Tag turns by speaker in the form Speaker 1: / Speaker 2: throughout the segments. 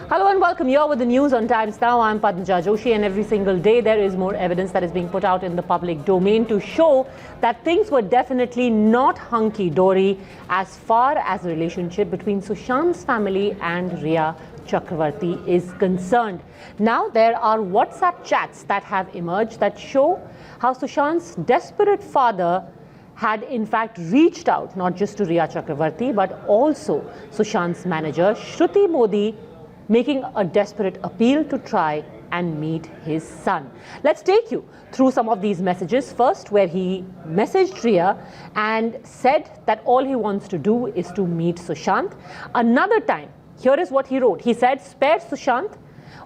Speaker 1: Hello and welcome. You're with the news on Times Now. I'm Padmaja Joshi, and every single day there is more evidence that is being put out in the public domain to show that things were definitely not hunky-dory as far as the relationship between Sushant's family and Rhea Chakravarti is concerned. Now there are WhatsApp chats that have emerged that show how Sushant's desperate father had in fact reached out not just to Rhea Chakravarti but also Sushant's manager Shruti Modi, making a desperate appeal to try and meet his son. Let's take you through some of these messages. First, where he messaged Rhea and said that all he wants to do is to meet Sushant. Another time, here is what he wrote. He said, "Spare Sushant.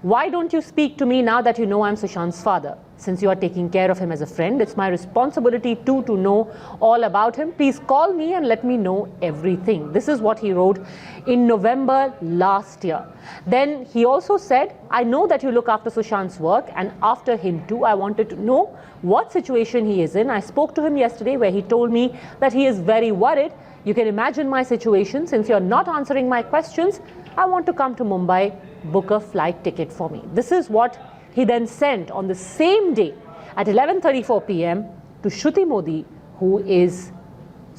Speaker 1: Why don't you speak to me now that you know I'm Sushant's father? Since you are taking care of him as a friend, it's my responsibility too to know all about him. Please call me and let me know everything." This is what he wrote in November last year. Then he also said, "I know that you look after Sushant's work and after him too. I wanted to know what situation he is in. I spoke to him yesterday where he told me that he is very worried. You can imagine my situation. Since you're not answering my questions, I want to come to Mumbai. Book a flight ticket for me." This is what he then sent on the same day at 11:34 p.m. to Shruti Modi, who is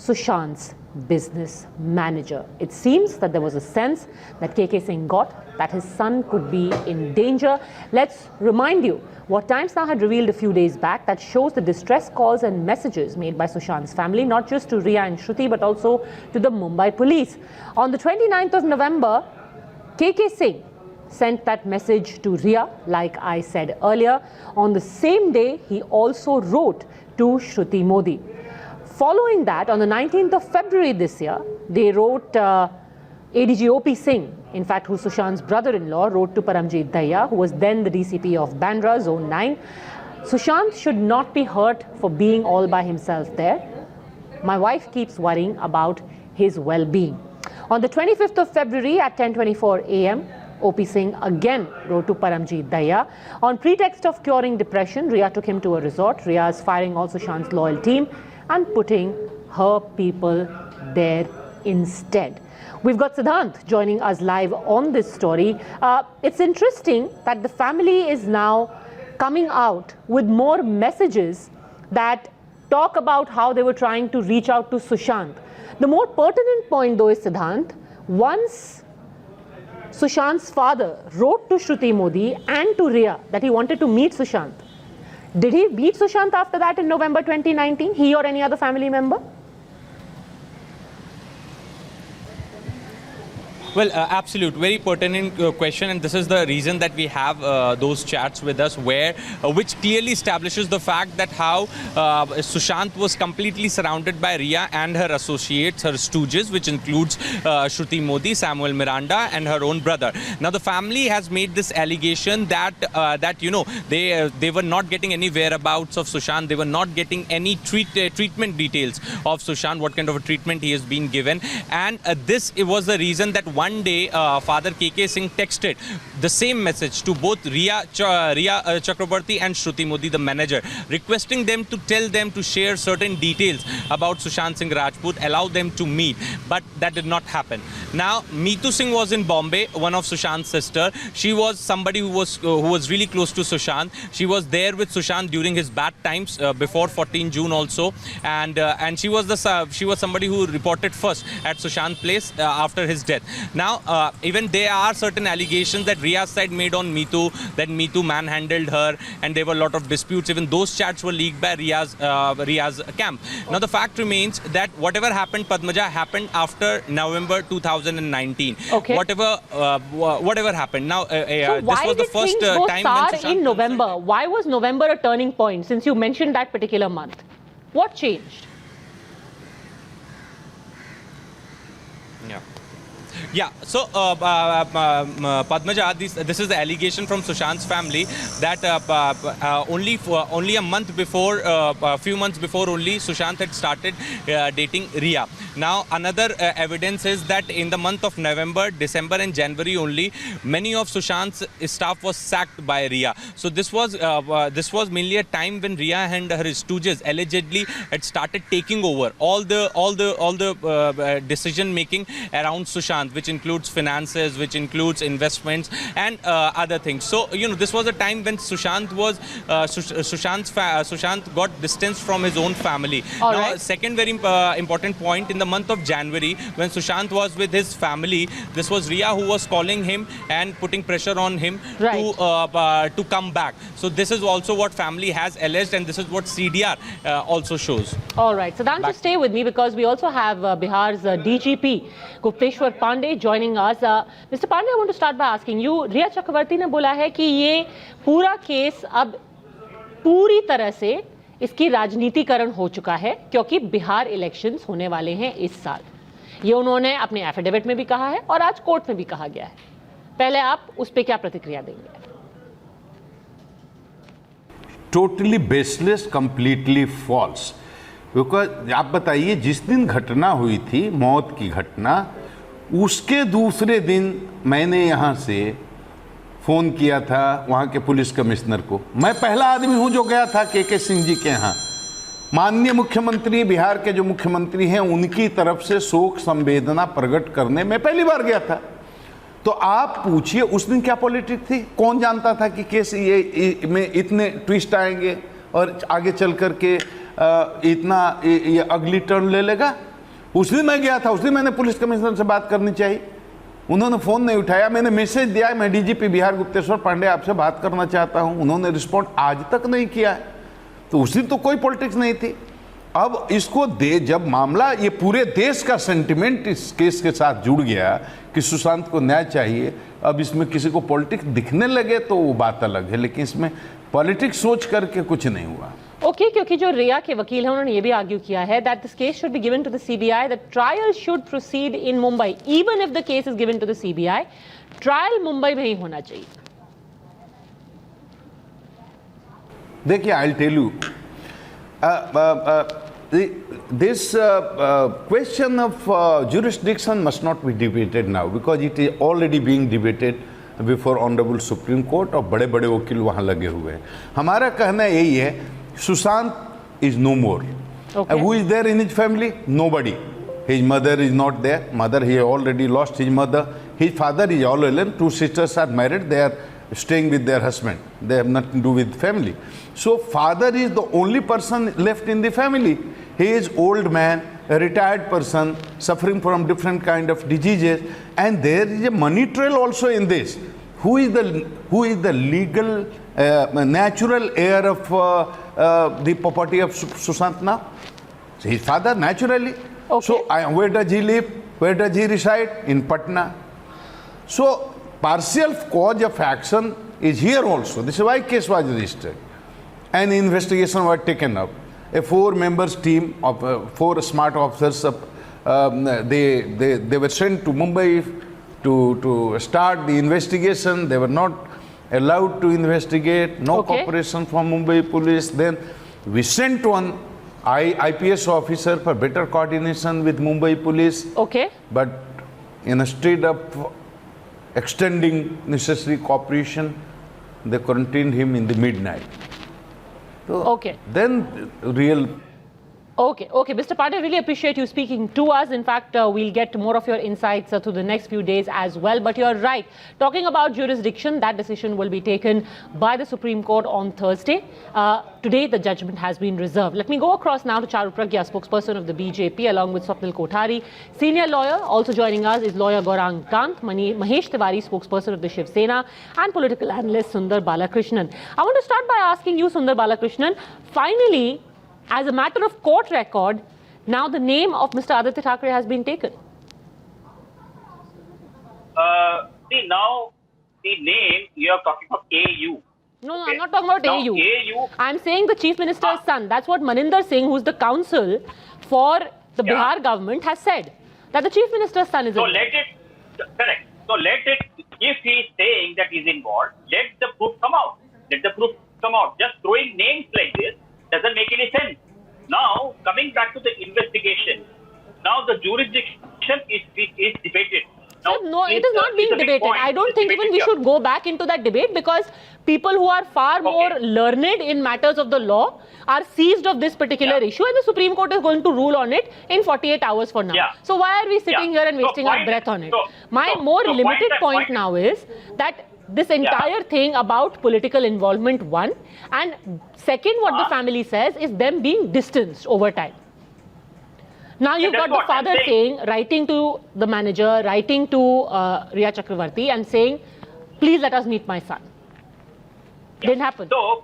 Speaker 1: Sushant's business manager. It seems that there was a sense that KK Singh got that his son could be in danger. Let's remind you what Times Now had revealed a few days back that shows the distress calls and messages made by Sushant's family, not just to Rhea and Shruti, but also to the Mumbai police. On the 29th of November, KK Singh sent that message to Rhea, like I said earlier. On the same day, he also wrote to Shruti Modi. Following that, on the 19th of February this year, they wrote ADG OP Singh, in fact, who's Sushant's brother-in-law, wrote to Paramjit Dahiya, who was then the DCP of Bandra, Zone 9. "Sushant should not be hurt for being all by himself there. My wife keeps worrying about his well-being." On the 25th of February at 10:24 a.m., OP Singh again wrote to Paramjit Dahiya. On pretext of curing depression, Rhea took him to a resort. Rhea is firing all Sushant's loyal team and putting her people there instead. We've got Siddhant joining us live on this story. It's interesting that the family is now coming out with more messages that talk about how they were trying to reach out to Sushant. The more pertinent point though is, Siddhant, once Sushant's father wrote to Shruti Modi and to Rhea that he wanted to meet Sushant, did he meet Sushant after that in November 2019, he or any other family member?
Speaker 2: Well, absolute, very pertinent question, and this is the reason that we have those chats with us, which clearly establishes the fact that how Sushant was completely surrounded by Rhea and her associates, her stooges, which includes Shruti Modi, Samuel Miranda, and her own brother. Now, the family has made this allegation that they were not getting any whereabouts of Sushant, they were not getting any treatment details of Sushant, what kind of a treatment he has been given, and this was the reason that one day Father KK Singh texted the same message to both Rhea Chakrabarti and Shruti Modi, the manager, requesting them to tell them to share certain details about Sushant Singh Rajput, allow them to meet, but that did not happen. Now, Meetu Singh was in Bombay, one of Sushant's sister. She was somebody who was really close to Sushant. She was there with Sushant during his bad times before 14 June also, and she was somebody who reported first at Sushant's place after his death. Now, even there are certain allegations that Rhea's side made on Meetu, that Meetu manhandled her, and there were a lot of disputes. Even those chats were leaked by Rhea's camp. Now, the fact remains that whatever happened, Padmaja, happened after November 2019.
Speaker 1: Okay.
Speaker 2: Whatever happened. Now,
Speaker 1: so
Speaker 2: this was the first time when Sushant
Speaker 1: in November. Why was November a turning point, since you mentioned that particular month? What changed?
Speaker 2: Yeah, so Padmaja, this is the allegation from Sushant's family that only a month before, a few months before only, Sushant had started dating Rhea. Now, another evidence is that in the month of November, December and January only, many of Sushant's staff was sacked by Rhea. So this was mainly a time when Rhea and her stooges allegedly had started taking over all the decision making around Sushant, which which includes finances, which includes investments and other things. So, this was a time when Sushant got distanced from his own family.
Speaker 1: All
Speaker 2: now,
Speaker 1: right.
Speaker 2: second very important point, in the month of January, when Sushant was with his family, this was Riya who was calling him and putting pressure on him to come back. So this is also what family has alleged, and this is what CDR also shows.
Speaker 1: All right. So, Sudhanshu, stay with me because we also have Bihar's DGP, Gupteshwar Pandey, joining us. Mr. Pandey, I want to start by asking you, Riya Chakravarti ने बोला है कि ये पूरा case अब पूरी तरह से इसकी राजनीतिकरण हो चुका है क्योंकि बिहार इलेक्शंस होने वाले हैं इस साल. ये उन्होंने अपने एफिडेविट में भी कहा है और आज कोर्ट में भी कहा गया है. पहले आप उस पे क्या प्रतिक्रिया देंगे?
Speaker 3: Totally baseless, completely false. Because आप बताइए, जिस दिन घटना हुई थी, मौत की घटना, उसके दूसरे दिन मैंने यहाँ से फ़ोन किया था वहाँ के पुलिस कमिश्नर को. मैं पहला आदमी हूँ जो गया था के सिंह जी के यहाँ. माननीय मुख्यमंत्री, बिहार के जो मुख्यमंत्री हैं, उनकी तरफ से शोक संवेदना प्रकट करने में पहली बार गया था. तो आप पूछिए उस दिन क्या पॉलिटिक्स थी? कौन जानता था कि केस ये में इतने ट्विस्ट आएंगे और आगे चल करके इतना ये अगली टर्न ले लेगा? उस दिन मैं गया था, उस दिन मैंने पुलिस कमिश्नर से बात करनी चाहिए. उन्होंने फ़ोन नहीं उठाया. मैंने मैसेज दिया, मैं डीजीपी बिहार गुप्तेश्वर पांडे आपसे बात करना चाहता हूं. उन्होंने रिस्पॉन्ड आज तक नहीं किया है. तो उस दिन तो कोई पॉलिटिक्स नहीं थी. अब इसको जब मामला, ये पूरे देश का सेंटिमेंट इस केस के साथ जुड़ गया कि सुशांत को न्याय चाहिए, अब इसमें किसी को पॉलिटिक्स दिखने लगे तो वो बात अलग है, लेकिन इसमें पॉलिटिक्स सोच करके कुछ नहीं हुआ.
Speaker 1: ओके, क्योंकि जो रिया के वकील हैं उन्होंने ये भी आर्ग्यू किया है that this case should be given to the CBI, the trial should proceed in Mumbai. Even if the case is given to the CBI, trial Mumbai में ही होना चाहिए.
Speaker 3: देखिए, I will tell you, this question of jurisdiction must not be debated now because it is already being debated before Honorable Supreme Court. और बड़े बड़े वकील वहाँ लगे हुए हैं. हमारा कहना यही है, Sushant is no more.
Speaker 1: Okay.
Speaker 3: Who is there in his family? Nobody. His mother is not there. Mother, he already lost his mother. His father is all alone. Two sisters are married. They are staying with their husband. They have nothing to do with family. So father is the only person left in the family. He is old man, a retired person, suffering from different kind of diseases, and there is a money trail also in this. Who is the legal, natural heir of the property of Sushant now? His father, naturally.
Speaker 1: Okay.
Speaker 3: So where does he live? Where does he reside? In Patna. So partial cause of action is here also. This is why case was registered. And investigation was taken up. A 4-member team of 4 smart officers, they were sent to Mumbai to start the investigation. They were not allowed to investigate. No cooperation from Mumbai police. Then we sent one IPS officer for better coordination with Mumbai police.
Speaker 1: Okay.
Speaker 3: But instead of extending necessary cooperation, they quarantined him in the midnight. So
Speaker 1: Okay.
Speaker 3: Then real.
Speaker 1: Okay, Mr. Pandey, I really appreciate you speaking to us. In fact, we'll get more of your insights through the next few days as well. But you're right. Talking about jurisdiction, that decision will be taken by the Supreme Court on Thursday. Today, the judgment has been reserved. Let me go across now to Charu Pragya, spokesperson of the BJP, along with Swapnil Kothari. Senior lawyer, also joining us is lawyer Gaurang Kant, Mahesh Tiwari, spokesperson of the Shiv Sena, and political analyst Sundar Balakrishnan. I want to start by asking you, Sundar Balakrishnan, finally, as a matter of court record, now the name of Mr. Aditya Thackeray has been taken.
Speaker 4: See, now the name you are talking of AU.
Speaker 1: No,
Speaker 4: Okay.
Speaker 1: I'm not talking about
Speaker 4: Now,
Speaker 1: AU.
Speaker 4: AU.
Speaker 1: I'm saying the Chief Minister's son. That's what Maninder Singh, who's the counsel for the
Speaker 4: Yeah.
Speaker 1: Bihar government, has said. That the Chief Minister's son is
Speaker 4: So
Speaker 1: involved.
Speaker 4: let it, correct. So let it, if he is saying that he is involved, let the proof come out. Let the proof come out. Just throwing names like this doesn't make any sense. Now, coming back to the investigation, now the jurisdiction is debated. Now,
Speaker 1: Sir, no, it is not being
Speaker 4: a big
Speaker 1: debated.
Speaker 4: point.
Speaker 1: I don't think even we should go back into that debate, because people who are far more learned in matters of the law are seized of this particular issue, and the Supreme Court is going to rule on it in 48 hours from now.
Speaker 4: Yeah.
Speaker 1: So why are we sitting
Speaker 4: Yeah.
Speaker 1: here and
Speaker 4: So
Speaker 1: wasting our
Speaker 4: point-
Speaker 1: breath on it?
Speaker 4: so-
Speaker 1: My
Speaker 4: so-
Speaker 1: more
Speaker 4: so
Speaker 1: limited
Speaker 4: point
Speaker 1: point now is that this entire thing about political involvement, one, and second, what the family says is them being distanced over time. Now you've
Speaker 4: that's
Speaker 1: got the
Speaker 4: what I'm
Speaker 1: father
Speaker 4: saying.
Speaker 1: writing to the manager, writing to Riya Chakravarti and saying, please let us meet my son. Didn't happen.
Speaker 4: So,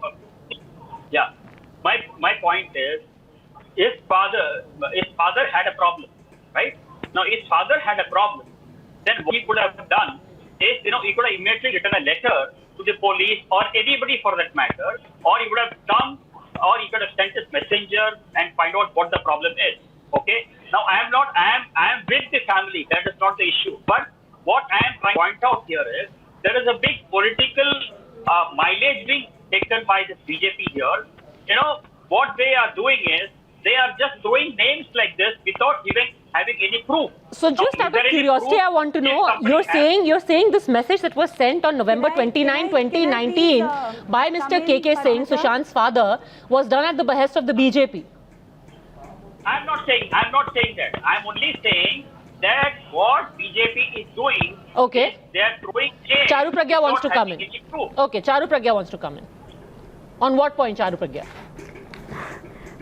Speaker 4: my point is, his father had a problem, right? Now, his father had a problem. Then what he could have done is, he could have immediately written a letter to the police or anybody for that matter, or he would have come, or he could have sent his messenger and find out what the problem is. Okay. Now, I am with the family. That is not the issue. But what I am trying to point out here is there is a big political mileage being taken by the BJP here. What they are doing is they are just throwing names like this without even having any proof.
Speaker 1: So just
Speaker 4: Now,
Speaker 1: out
Speaker 4: is
Speaker 1: of
Speaker 4: there any
Speaker 1: curiosity,
Speaker 4: proof?
Speaker 1: I want to
Speaker 4: If
Speaker 1: know,
Speaker 4: somebody
Speaker 1: you're saying this message that was sent on November
Speaker 5: Can I
Speaker 1: 29,
Speaker 5: please,
Speaker 1: 2019 by
Speaker 5: come
Speaker 1: Mr.
Speaker 5: in,
Speaker 1: KK Singh,
Speaker 5: Padmaja?
Speaker 1: Sushant's father, was done at the behest of the BJP.
Speaker 4: I'm not saying that. I'm only saying that what BJP is doing,
Speaker 1: Okay.
Speaker 4: they are throwing names
Speaker 1: Charu Pragya wants to
Speaker 4: without
Speaker 1: come in.
Speaker 4: having any proof.
Speaker 1: Okay, Charu Pragya wants to come in. On what point, Charu Pragya?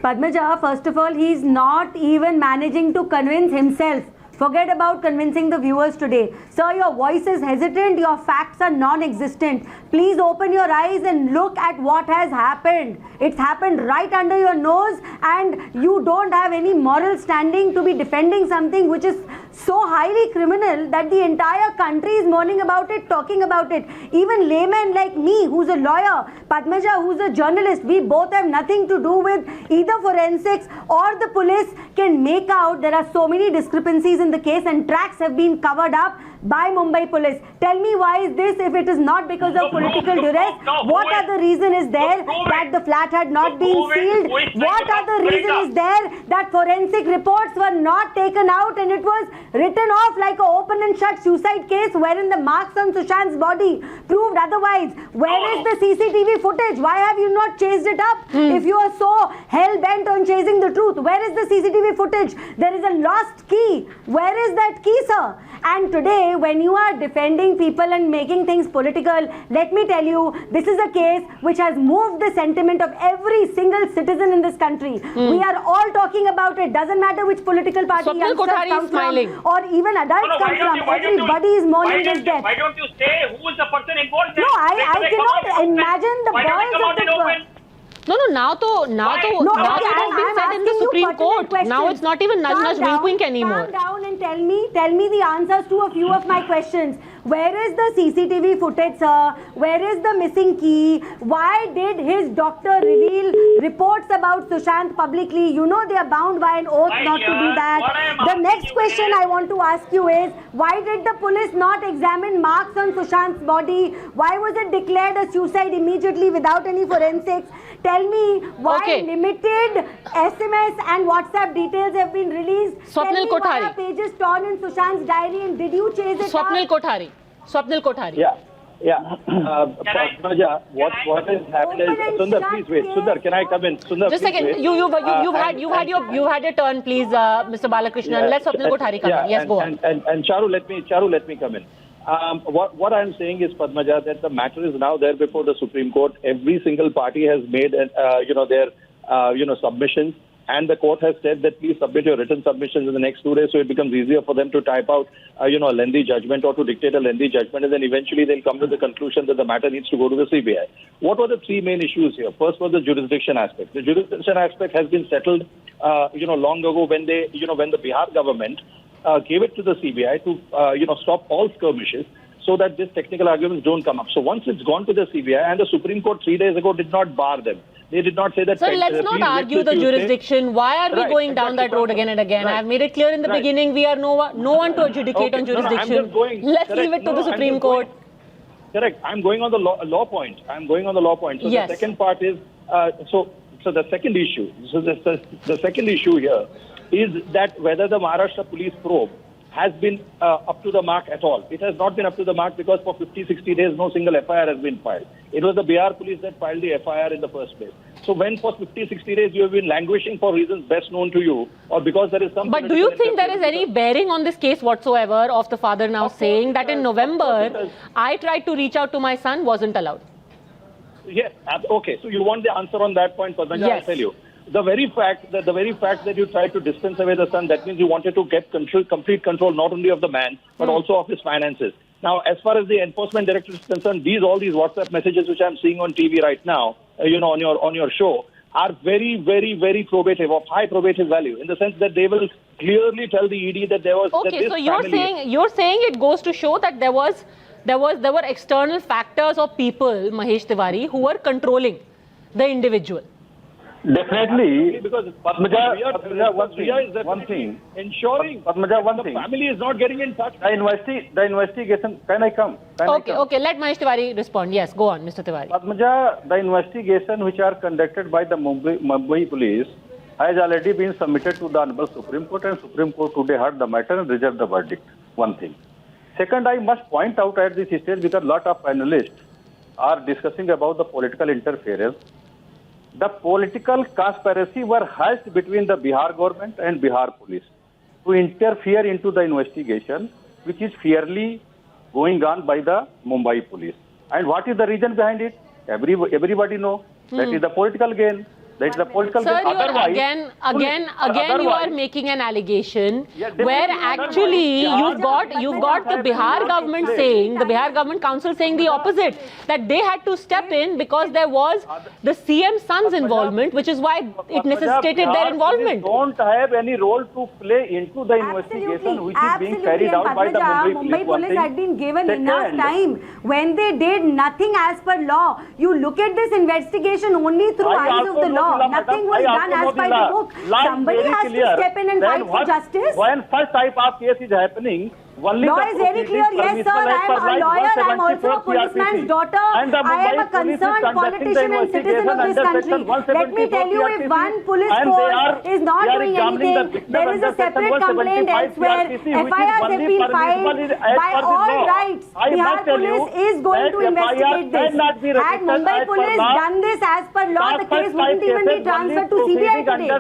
Speaker 5: Padmaja, first of all, he's not even managing to convince himself. Forget about convincing the viewers today. Sir, your voice is hesitant, your facts are non-existent. Please open your eyes and look at what has happened. It's happened right under your nose, and you don't have any moral standing to be defending something which is so highly criminal that the entire country is mourning about it, talking about it. Even laymen like me, who's a lawyer, Padmaja, who's a journalist, we both have nothing to do with either forensics or the police, can make out there are so many discrepancies in the case, and tracks have been covered up by Mumbai police. Tell me, why is this if it is not because of political duress? What other reason is there that the flat had not been sealed? What other reason is there that forensic reports were not taken out and it was written off like an open and shut suicide case wherein the marks on Sushant's body proved otherwise? Where is the CCTV footage? Why have you not chased it up? If you are so hell-bent on chasing the truth, where is the CCTV footage? There is a lost key. Where is that key, sir? And today, when you are defending people and making things political, let me tell you, this is a case which has moved the sentiment of every single citizen in this country. We are all talking about it. Doesn't matter which political party
Speaker 1: Swapnil
Speaker 5: youngsters
Speaker 1: Kothari
Speaker 5: come
Speaker 1: is smiling.
Speaker 5: from or even adults come from. Everybody is mourning his death.
Speaker 4: Why don't you say who is the person involved?
Speaker 5: No, I cannot imagine the boys of the...
Speaker 1: No, now it has been said in the Supreme Court. Now it's not even nudge, wink, wink anymore.
Speaker 5: Calm down and tell me the answers to a few of my questions. Where is the CCTV footage, sir? Where is the missing key? Why did his doctor reveal reports about Sushant publicly? You know they are bound by an oath not to do that. The next question I want to ask you is, why did the police not examine marks on Sushant's body? Why was it declared a suicide immediately without any forensics? Tell me why limited SMS and WhatsApp details have been released.
Speaker 1: Swapnil
Speaker 5: Tell me why
Speaker 1: Kothari.
Speaker 5: are pages torn in Sushant's diary, and did you chase it
Speaker 1: Swapnil
Speaker 5: up?
Speaker 1: Kothari. Swapnil Kothari.
Speaker 6: Padmaja, what has happened is, Sundar, please wait. Sundar, can I come in? Sundar,
Speaker 1: Just a second.
Speaker 6: wait.
Speaker 1: You've had your turn, please, Mr. Balakrishnan. Let Swapnil Kothari come in. Yes, go on.
Speaker 6: And Charu, let me come in. What I'm saying is, Padmaja, that the matter is now there before the Supreme Court. Every single party has made, their submissions, and the court has said that please submit your written submissions in the next 2 days, so it becomes easier for them to type out, a lengthy judgment or to dictate a lengthy judgment, and then eventually they'll come to the conclusion that the matter needs to go to the CBI. What were the three main issues here? First was the jurisdiction aspect. The jurisdiction aspect has been settled, long ago when when the Bihar government gave it to the CBI to, stop all skirmishes so that these technical arguments don't come up. So once it's gone to the CBI, and the Supreme Court 3 days ago did not bar them. They did not say that...
Speaker 1: Sir, let's not argue the jurisdiction. Why are we going down that road again and again? I've made it clear in the beginning, we are no one to adjudicate on jurisdiction. Let's leave it to the Supreme Court.
Speaker 6: Correct. I'm going on the law point. So the second part is... So the second issue. So the second issue here is that whether the Maharashtra police probe has been up to the mark at all. It has not been up to the mark because for 50, 60 days, no single FIR has been filed. It was the Bihar police that filed the FIR in the first place. So when for 50, 60 days you have been languishing for reasons best known to you, or because there is some...
Speaker 1: But do you think there is any bearing on this case whatsoever of the father now saying that in November, I tried to reach out to my son, wasn't allowed?
Speaker 6: Yes. Okay. So you want the answer on that point, Padmaja?
Speaker 1: Yes.
Speaker 6: I'll tell you. The very fact that you tried to distance away the son, that means you wanted to get complete control not only of the man but also of his finances. Now, as far as the enforcement director is concerned, all these WhatsApp messages which I'm seeing on TV right now, on your show, are very, very, very probative, of high probative value, in the sense that they will clearly tell the ED that there was.
Speaker 1: Okay, so you're saying it goes to show that there were external factors or people, Mahesh Tiwari, who were controlling the individual.
Speaker 6: Definitely, because
Speaker 7: Padmaja, one thing.
Speaker 6: Ensuring
Speaker 7: Padmaja, one
Speaker 6: the
Speaker 7: thing.
Speaker 6: family is not getting in touch.
Speaker 7: The investigation. Can I come?
Speaker 1: Okay. Let Mahesh Tiwari respond. Yes, go on, Mr. Tiwari.
Speaker 7: Padmaja, the investigation which are conducted by the Mumbai police has already been submitted to the Honorable Supreme Court, and Supreme Court today heard the matter and reserved the verdict. One thing. Second, I must point out at this stage, because a lot of analysts are discussing about the political interference. The political conspiracy were hatched between the Bihar government and Bihar police to interfere into the investigation, which is fairly going on by the Mumbai police. And what is the reason behind it? Everybody know. That is the political gain. That is the political
Speaker 1: Sir,
Speaker 7: gain.
Speaker 1: Again, you are making an allegation where actually you've got the Bihar government saying, the Bihar government council saying the opposite, that they had to step in because there was the CM son's involvement, which is why it necessitated their involvement.
Speaker 7: Don't have any role to play into the investigation which is being carried out by the
Speaker 5: Mumbai police had been given enough time. When they did nothing as per law, you look at this investigation only through eyes of the law. Nothing was done as by the book. Somebody has to step in and fight for justice.
Speaker 7: When first type of case is happening,
Speaker 5: law is very clear. Yes, sir. I am a lawyer. I am also a policeman's daughter. I am a concerned politician and citizen of this country. Let me tell you, if one police force is not doing anything, there is a separate complaint elsewhere. FIRs have been filed. By all rights, Bihar police is going to investigate this. Had Mumbai police done this as per law, the case wouldn't even be transferred to CBI today.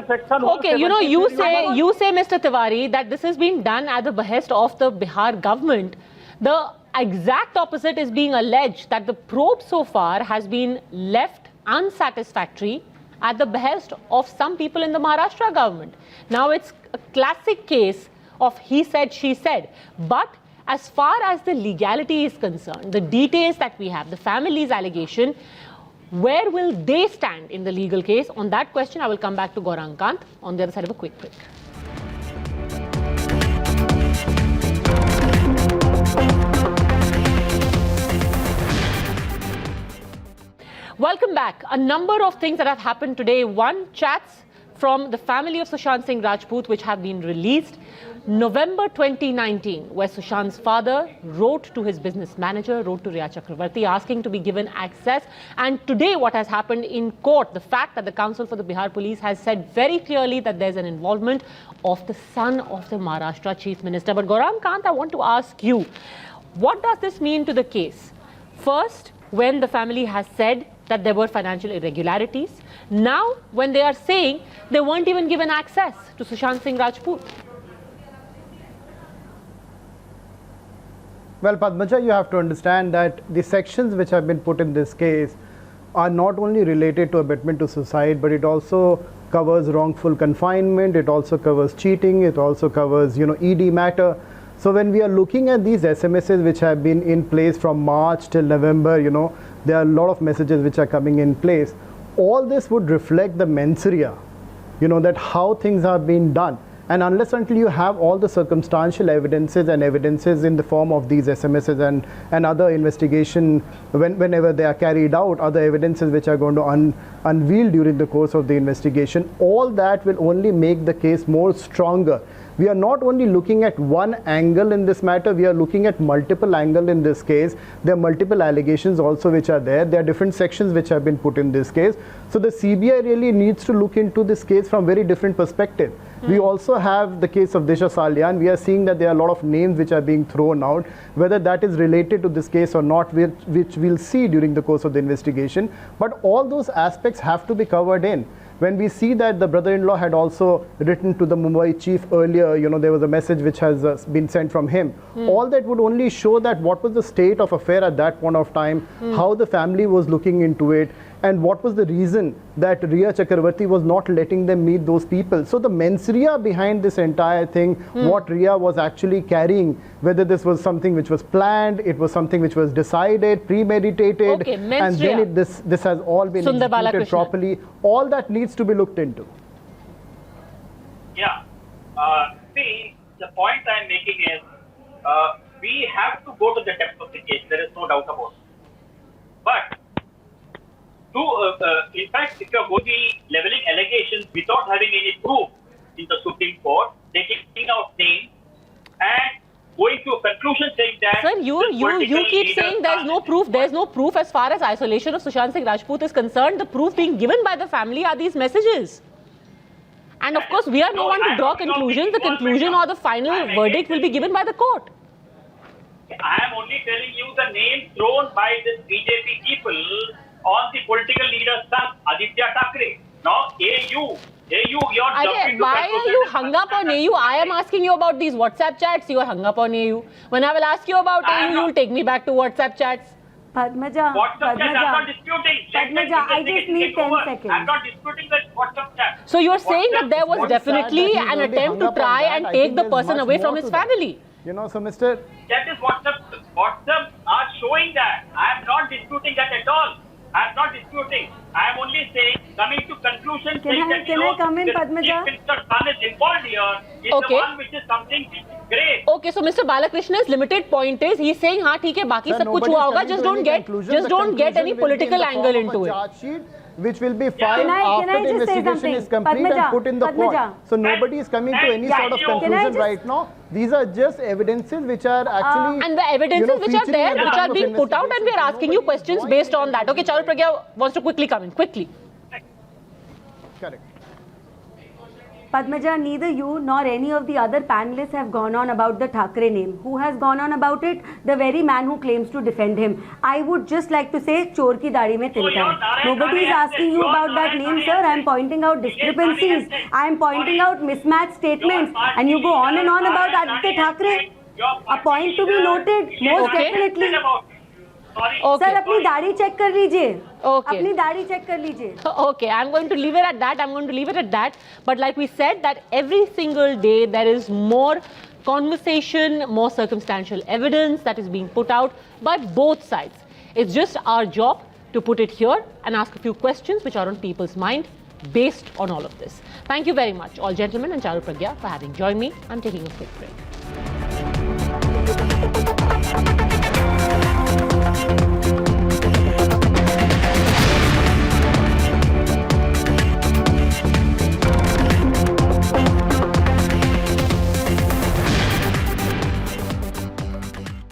Speaker 1: Okay, you say, Mr. Tiwari, that this has been done at the behest of the Bihar government. The exact opposite is being alleged, that the probe so far has been left unsatisfactory at the behest of some people in the Maharashtra government. Now it's a classic case of he said, she said. But as far as the legality is concerned, the details that we have, the family's allegation, where will they stand in the legal case? On that question, I will come back to Gaurang Kant on the other side of a quick break. Welcome back. A number of things that have happened today. One, chats from the family of Sushant Singh Rajput, which have been released. November 2019, where Sushant's father wrote to his business manager, wrote to Riya Chakravarti, asking to be given access. And today, what has happened in court, the fact that the Council for the Bihar Police has said very clearly that there's an involvement of the son of the Maharashtra Chief Minister. But Gaurang Kant, I want to ask you, what does this mean to the case? First, when the family has said that there were financial irregularities. Now, when they are saying they weren't even given access to Sushant Singh Rajput.
Speaker 8: Well, Padmaja, you have to understand that the sections which have been put in this case are not only related to abetment to suicide, but it also covers wrongful confinement, it also covers cheating, it also covers, ED matter. So when we are looking at these SMSs which have been in place from March till November, there are a lot of messages which are coming in place. All this would reflect the mens rea, that how things are being done. And unless until you have all the circumstantial evidences and evidences in the form of these SMSs and other investigation, whenever they are carried out, other evidences which are going to unveil during the course of the investigation, all that will only make the case more stronger. We are not only looking at one angle in this matter, we are looking at multiple angles in this case. There are multiple allegations also which are there. There are different sections which have been put in this case. So the CBI really needs to look into this case from very different perspective. We also have the case of Disha Salyan. We are seeing that there are a lot of names which are being thrown out. Whether that is related to this case or not, which we'll see during the course of the investigation. But all those aspects have to be covered in. When we see that the brother-in-law had also written to the Mumbai chief earlier, you know, there was a message which has been sent from him. All that would only show that what was the state of affair at that point of time, how the family was looking into it, and what was the reason that Riya Chakravarti was not letting them meet those people. So the mens rea behind this entire thing, what Riya was actually carrying, whether this was something which was planned, it was something which was decided, premeditated,
Speaker 1: Okay, mens
Speaker 8: and then
Speaker 1: rea.
Speaker 8: this has all been
Speaker 1: Sundar
Speaker 8: executed
Speaker 1: Balakrishnan.
Speaker 8: properly. All that needs to be looked into.
Speaker 4: Yeah. See, the point I'm making is we have to go to the depth of the case. There is no doubt about it. But in fact, if you're going to be leveling allegations without having any proof in the Supreme Court, taking out names and going to a conclusion saying that...
Speaker 1: Sir, you keep saying there's no proof. There's no proof as far as isolation of Sushant Singh Rajput is concerned. The proof being given by the family are these messages. And of course, we are no one to draw conclusions. The conclusion or the final verdict will be given by the court.
Speaker 4: I am only telling you the name thrown by this BJP people on the political leader's son, Aditya Thackeray. Now, AU, you're jumping to
Speaker 1: Why are you hung up on AU? I am asking you about these WhatsApp chats. You are hung up on AU. When I will ask you about AU, you will take me back to WhatsApp chats.
Speaker 5: Padmaja,
Speaker 4: WhatsApp chat, I'm not disputing.
Speaker 5: Padmaja, I just need 10 seconds.
Speaker 4: I'm not disputing that WhatsApp chat.
Speaker 1: So you're saying that there was
Speaker 8: What is sad
Speaker 1: definitely
Speaker 8: that he's
Speaker 1: an
Speaker 8: only
Speaker 1: attempt
Speaker 8: hung
Speaker 1: to
Speaker 8: up on
Speaker 1: try
Speaker 8: that.
Speaker 1: and
Speaker 8: I
Speaker 1: take
Speaker 8: think
Speaker 1: the
Speaker 8: there's
Speaker 1: person
Speaker 8: much
Speaker 1: away
Speaker 8: more
Speaker 1: from
Speaker 8: to
Speaker 1: his
Speaker 8: that.
Speaker 1: family.
Speaker 8: You know, so Mr.
Speaker 4: That is WhatsApp are showing that. I am not disputing that at all. I am not disputing. I am only saying, coming to conclusion, saying that
Speaker 5: can I come in,
Speaker 4: the
Speaker 5: Padmaja?
Speaker 4: Chief Minister's son is involved here is
Speaker 1: Okay.
Speaker 4: the one which is something great.
Speaker 1: Okay, so Mr. Balakrishna's limited point is he's saying, "हाँ ठीक है, बाकी
Speaker 8: Sir,
Speaker 1: सब कुछ
Speaker 8: nobody
Speaker 1: हुआ
Speaker 8: is
Speaker 1: होगा.
Speaker 8: coming
Speaker 1: Just
Speaker 8: to
Speaker 1: don't
Speaker 8: any
Speaker 1: get,
Speaker 8: conclusion.
Speaker 1: just
Speaker 8: The
Speaker 1: don't get any
Speaker 8: conclusion will be in
Speaker 1: political
Speaker 8: the
Speaker 1: angle
Speaker 8: form of
Speaker 1: into
Speaker 8: a
Speaker 1: it."
Speaker 8: charge sheet, which will be filed
Speaker 5: Can I
Speaker 8: after the
Speaker 5: just say
Speaker 8: investigation
Speaker 5: something?
Speaker 8: is complete
Speaker 5: Padmaja,
Speaker 8: and put in the court.
Speaker 5: Padmaja.
Speaker 8: So nobody is coming to any sort of
Speaker 4: Can I
Speaker 8: conclusion
Speaker 5: just-
Speaker 8: right now. These are just evidences which are actually
Speaker 1: And the evidences which are
Speaker 8: featuring
Speaker 1: there,
Speaker 8: at the
Speaker 1: which
Speaker 8: time
Speaker 1: are
Speaker 8: of
Speaker 1: being put out, and we are
Speaker 8: investigation.
Speaker 1: asking you questions based on that. Okay, Charul Pragya wants to quickly come in. Quickly.
Speaker 8: Correct.
Speaker 5: Padmaja, neither you nor any of the other panelists have gone on about the Thackeray name. Who has gone on about it? The very man who claims to defend him. I would just like to say, chor ki dadi mein tilka hai. Nobody is asking you about that name, sir. I am pointing out discrepancies. I am pointing out mismatched statements. And you go on and on about Aditya Thackeray. A point to be noted, most
Speaker 1: Okay.
Speaker 5: definitely.
Speaker 4: Sorry.
Speaker 1: Okay.
Speaker 5: Sir अपनी दाढ़ी check कर लीजिए
Speaker 1: Okay.
Speaker 5: अपनी दाढ़ी check कर लीजिए
Speaker 1: Okay, I'm going to leave it at that. I'm going to leave it at that. But like we said, that every single day there is more conversation, more circumstantial evidence that is being put out by both sides. It's just our job to put it here and ask a few questions which are on people's mind based on all of this. Thank you very much, all gentlemen and Charul Pragya, for having joined me. I'm taking a quick break.